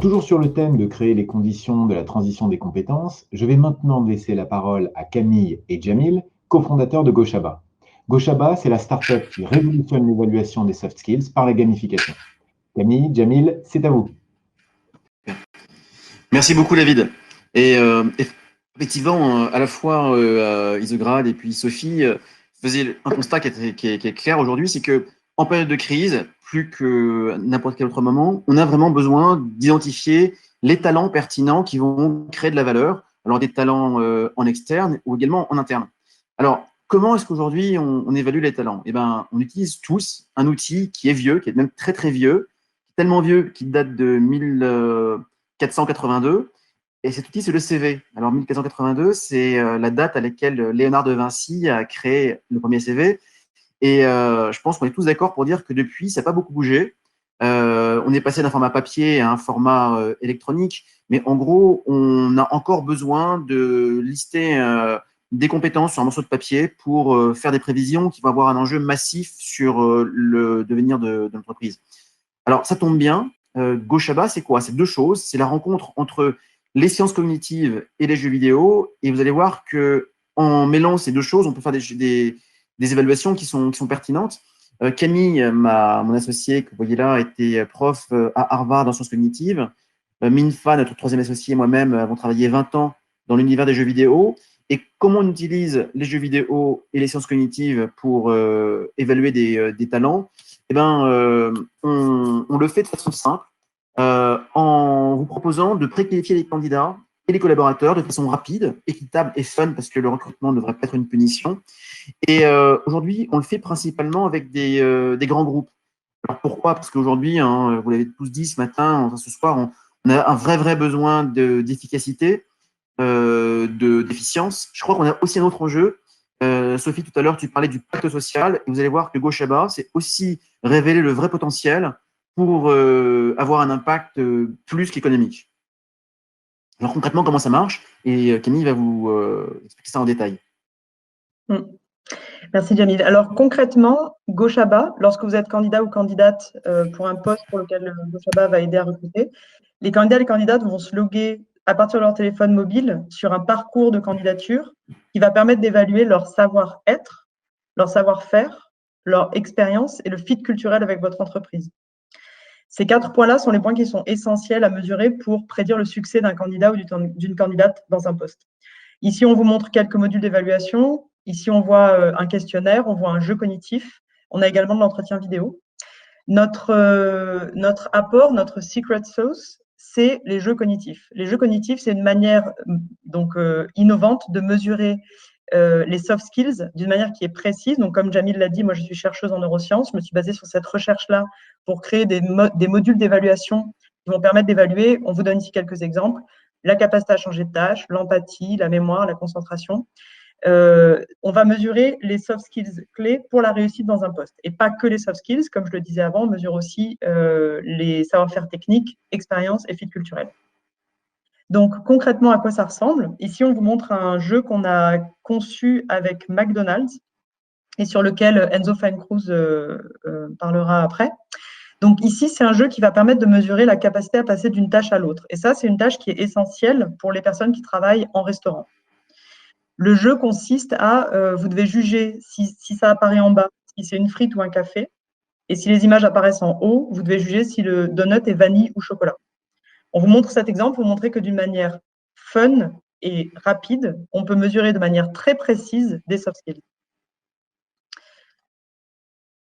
Alors, toujours sur le thème de créer les conditions de la transition des compétences, je vais maintenant laisser la parole à Camille et Jamil, cofondateurs de Goshaba. Goshaba, c'est la startup qui révolutionne l'évaluation des soft skills par la gamification. Camille, Jamil, c'est à vous. Merci beaucoup, David. Et effectivement, à la fois Isograd et puis Sophie faisaient un constat qui est clair aujourd'hui, c'est que en période de crise, plus que n'importe quel autre moment, on a vraiment besoin d'identifier les talents pertinents qui vont créer de la valeur, alors des talents en externe ou également en interne. Alors, comment est-ce qu'aujourd'hui on évalue les talents? Eh ben, on utilise tous un outil qui est vieux, qui est même très très vieux, tellement vieux qu'il date de 1482. Et cet outil, c'est le CV. Alors, 1482, c'est la date à laquelle Léonard de Vinci a créé le premier CV. Et je pense qu'on est tous d'accord pour dire que depuis, ça n'a pas beaucoup bougé. On est passé d'un format papier à un format électronique. Mais en gros, on a encore besoin de lister des compétences sur un morceau de papier pour faire des prévisions qui vont avoir un enjeu massif sur le devenir de l'entreprise. Alors, ça tombe bien. Goshaba, c'est quoi? C'est deux choses. C'est la rencontre entre les sciences cognitives et les jeux vidéo. Et vous allez voir qu'en mêlant ces deux choses, on peut faire des évaluations qui sont pertinentes. Camille, mon associé que vous voyez là, était prof à Harvard en sciences cognitives. Minfa, notre troisième associé, et moi-même, avons travaillé 20 ans dans l'univers des jeux vidéo. Et comment on utilise les jeux vidéo et les sciences cognitives pour évaluer des talents? Eh ben, on le fait de façon simple, en vous proposant de préqualifier les candidats et les collaborateurs de façon rapide, équitable et fun, parce que le recrutement ne devrait pas être une punition. Et aujourd'hui, on le fait principalement avec des grands groupes. Alors pourquoi? Parce qu'aujourd'hui, hein, vous l'avez tous dit ce matin, enfin, ce soir, on a un vrai besoin d'efficacité, d'efficience. Je crois qu'on a aussi un autre enjeu. Sophie, tout à l'heure, tu parlais du pacte social, et vous allez voir que Goshaba, c'est aussi révéler le vrai potentiel pour avoir un impact plus qu'économique. Alors concrètement, comment ça marche? Et Camille va vous expliquer ça en détail. Merci Jamil. Alors concrètement, Goshaba, lorsque vous êtes candidat ou candidate pour un poste pour lequel Goshaba va aider à recruter, les candidats et les candidates vont se loguer à partir de leur téléphone mobile sur un parcours de candidature qui va permettre d'évaluer leur savoir-être, leur savoir-faire, leur expérience et le fit culturel avec votre entreprise. Ces 4 points-là sont les points qui sont essentiels à mesurer pour prédire le succès d'un candidat ou d'une candidate dans un poste. Ici, on vous montre quelques modules d'évaluation. Ici, on voit un questionnaire, on voit un jeu cognitif. On a également de l'entretien vidéo. Notre apport, notre secret sauce, c'est les jeux cognitifs. Les jeux cognitifs, c'est une manière innovante de mesurer les soft skills d'une manière qui est précise. Donc, comme Jamil l'a dit, moi, je suis chercheuse en neurosciences. Je me suis basée sur cette recherche-là pour créer des modules d'évaluation qui vont permettre d'évaluer. On vous donne ici quelques exemples. La capacité à changer de tâche, l'empathie, la mémoire, la concentration. On va mesurer les soft skills clés pour la réussite dans un poste. Et pas que les soft skills, comme je le disais avant, on mesure aussi les savoir-faire techniques, expériences et fit culturel. Donc, concrètement, à quoi ça ressemble? Ici, on vous montre un jeu qu'on a conçu avec McDonald's et sur lequel Enzo Feincruz parlera après. Donc ici, c'est un jeu qui va permettre de mesurer la capacité à passer d'une tâche à l'autre. Et ça, c'est une tâche qui est essentielle pour les personnes qui travaillent en restaurant. Le jeu consiste à, vous devez juger si ça apparaît en bas, si c'est une frite ou un café. Et si les images apparaissent en haut, vous devez juger si le donut est vanille ou chocolat. On vous montre cet exemple pour montrer que d'une manière fun et rapide, on peut mesurer de manière très précise des soft skills.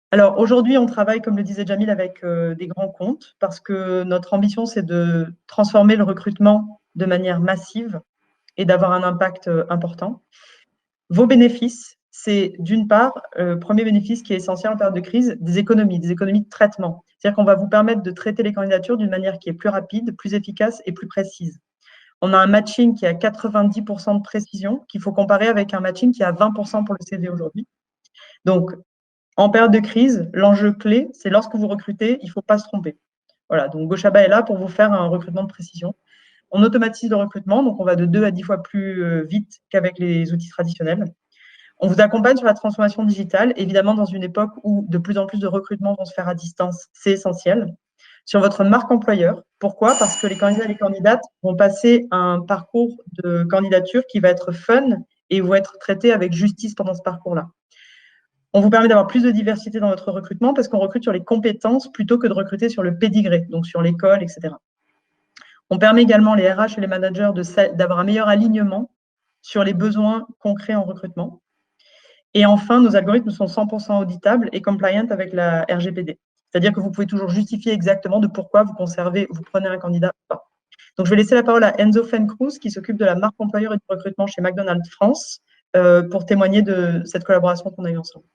Alors aujourd'hui, on travaille, comme le disait Jamil, avec des grands comptes parce que notre ambition, c'est de transformer le recrutement de manière massive et d'avoir un impact important. Vos bénéfices, c'est d'une part, premier bénéfice qui est essentiel en période de crise, des économies de traitement. C'est-à-dire qu'on va vous permettre de traiter les candidatures d'une manière qui est plus rapide, plus efficace et plus précise. On a un matching qui est à 90% de précision, qu'il faut comparer avec un matching qui est à 20% pour le CV aujourd'hui. Donc, en période de crise, l'enjeu clé, c'est lorsque vous recrutez, il ne faut pas se tromper. Voilà, donc Goshaba est là pour vous faire un recrutement de précision. On automatise le recrutement, donc on va de 2 à 10 fois plus vite qu'avec les outils traditionnels. On vous accompagne sur la transformation digitale, évidemment dans une époque où de plus en plus de recrutements vont se faire à distance, c'est essentiel. sur votre marque employeur. Pourquoi? Parce que les candidats et les candidates vont passer un parcours de candidature qui va être fun et vont être traités avec justice pendant ce parcours-là. On vous permet d'avoir plus de diversité dans votre recrutement parce qu'on recrute sur les compétences plutôt que de recruter sur le pédigré, donc sur l'école, etc. On permet également les RH et les managers d'avoir un meilleur alignement sur les besoins concrets en recrutement. Et enfin, nos algorithmes sont 100% auditables et compliant avec la RGPD. C'est-à-dire que vous pouvez toujours justifier exactement de pourquoi vous prenez un candidat ou pas. Donc, je vais laisser la parole à Enzo Fencruz, qui s'occupe de la marque employeur et du recrutement chez McDonald's France, pour témoigner de cette collaboration qu'on a eue ensemble.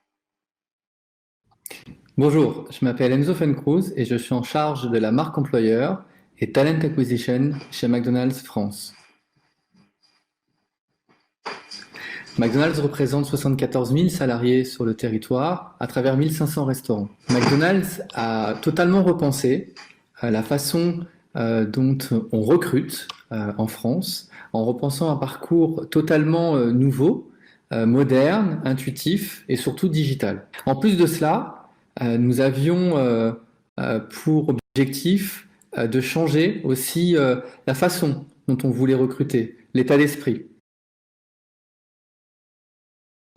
Bonjour, je m'appelle Enzo Fencruz et je suis en charge de la marque employeur et Talent Acquisition chez McDonald's France. McDonald's représente 74 000 salariés sur le territoire à travers 1500 restaurants. McDonald's a totalement repensé la façon dont on recrute en France en repensant un parcours totalement nouveau, moderne, intuitif et surtout digital. En plus de cela, nous avions pour objectif de changer aussi la façon dont on voulait recruter, l'état d'esprit.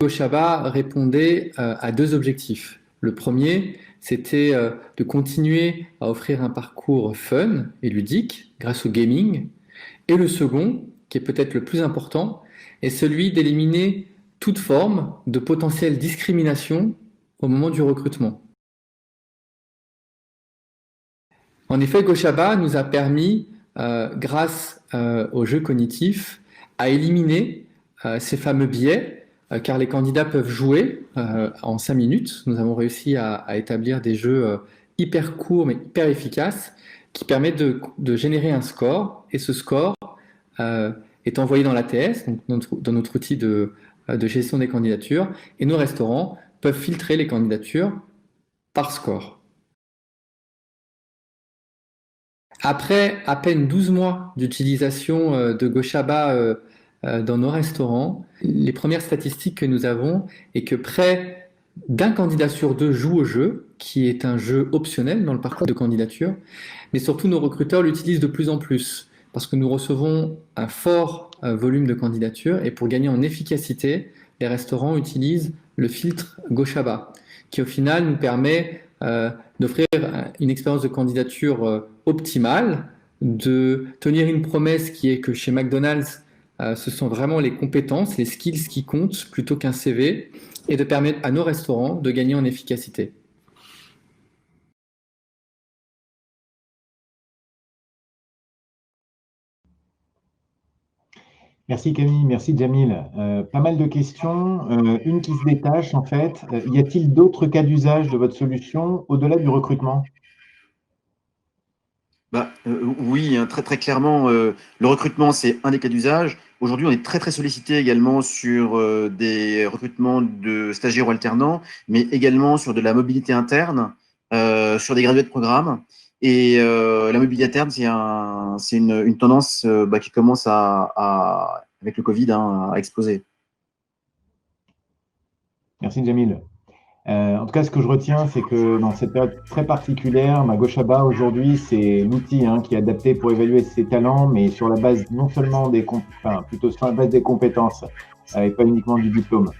GoChaba répondait à deux objectifs. Le premier, c'était de continuer à offrir un parcours fun et ludique grâce au gaming. Et le second, qui est peut-être le plus important, est celui d'éliminer toute forme de potentielle discrimination au moment du recrutement. En effet, GoChaba nous a permis, grâce au jeu cognitif, à éliminer ces fameux biais, car les candidats peuvent jouer en 5 minutes. Nous avons réussi à établir des jeux hyper courts mais hyper efficaces qui permettent de générer un score, et ce score est envoyé dans l'ATS, donc dans notre outil de gestion des candidatures, et nos restaurants peuvent filtrer les candidatures par score. Après à peine 12 mois d'utilisation de GoChaba dans nos restaurants, les premières statistiques que nous avons est que près d'un candidat sur deux joue au jeu, qui est un jeu optionnel dans le parcours de candidature, mais surtout nos recruteurs l'utilisent de plus en plus parce que nous recevons un fort volume de candidatures, et pour gagner en efficacité, les restaurants utilisent le filtre GoChaba, qui au final nous permet d'offrir une expérience de candidature optimale, de tenir une promesse qui est que chez McDonald's, ce sont vraiment les compétences, les skills qui comptent plutôt qu'un CV, et de permettre à nos restaurants de gagner en efficacité. Merci Camille, merci Jamil. Pas mal de questions. Une qui se détache en fait. Y a-t-il d'autres cas d'usage de votre solution au-delà du recrutement? Oui, hein, très, très clairement, le recrutement, c'est un des cas d'usage. Aujourd'hui, on est très, très sollicité également sur des recrutements de stagiaires ou alternants, mais également sur de la mobilité interne, sur des gradués de programme. Et la mobilité interne, c'est une tendance qui commence avec le Covid, à exploser. Merci Jamil. En tout cas, ce que je retiens, c'est que dans cette période très particulière, GoChaba aujourd'hui, c'est l'outil qui est adapté pour évaluer ses talents, mais sur la base non seulement plutôt sur la base des compétences et pas uniquement du diplôme.